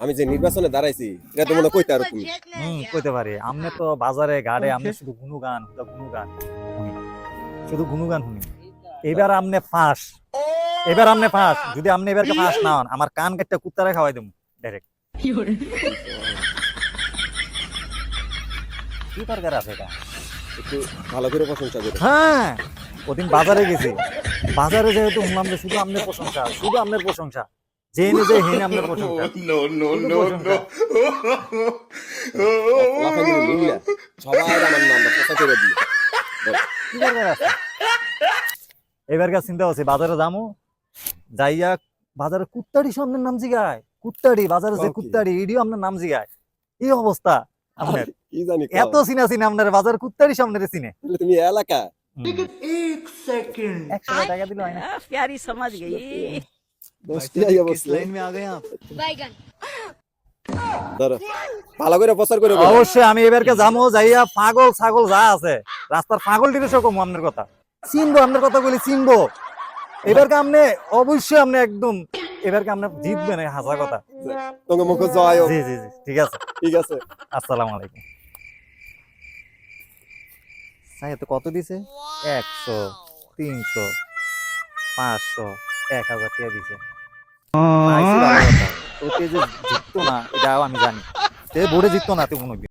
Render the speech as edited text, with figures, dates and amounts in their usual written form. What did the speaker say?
আমি যে নির্বাচনে দাঁড়াইছি এটা তো মনে কইতে আর তুমি। কইতে পারি। আমনে তো বাজারে ঘাটে আমনে শুধু গুণগান গুণগান শুনি, শুধু গুণগান শুনি। এবার আমনে ফাঁস, এবার আমনে ফাঁস। যদি আমনে এবারকে ফাঁস না হন, আমার কান কাটটা কুত্তারে খাওয়াই দেবো ডাইরেক্ট। কি দরকার আছে এটা? একটু ভালো করে প্রশংসা করো। হ্যাঁ, ওদিন বাজারে গেছি, বাজারে যেহেতু শুনলাম যে শুধু আমনের প্রশংসা, শুধু আমনের প্রশংসা, জেনে যে হেনে আমনের প্রশংসা, শুধু প্রশংসা। লাফাইলে মিললা সবাই আমার নামটা কথা করে দিই। কি দরকার আছে? এবারকার চিন্তা হচ্ছে বাজারে যামু, যাইয়া বাজারে কুত্তাড়ি সামনের নাম জিগায়, কুত্তাড়ি বাজারে যে কুত্তাড়ি এডিও আপনার নাম জিগায়। এই অবস্থা আপনার। কি জানি এত চিনা চিনা আপনার বাজার কুত্তাড়ি সামনে চিনে। তুমি এলাকা 100 টাকা দিল হয় না? प्यारी समझ गई। 10 টাকা অবস্থা। लाइन में आ गए आप। ধরো ভালো করে প্রচার করে বলো। অবশ্যই আমি এবারকে যামু, যাইয়া পাগল ছাগল যা আছে রাস্তার পাগল টিরে সব কমু আপনার কথা চিনবো, আপনার কথা বলি চিনবো। এবারকে আপনি অবশ্যই আপনি একদম এবারকে আপনি জিতবেন, এই হাসা কথা। তোমাকে মুখ জয় হোক। জি জি জি, ঠিক আছে। ঠিক আছে। আসসালামু আলাইকুম। সাহেব তো কত দিছে? 100, 300, 500, 1000 টাকা দিছে। পাইছি ভালো কথা। তো তে যে জিততো না এটাও আমি জানি। তে বোর্ডে জিততো না তো কোনোদিন।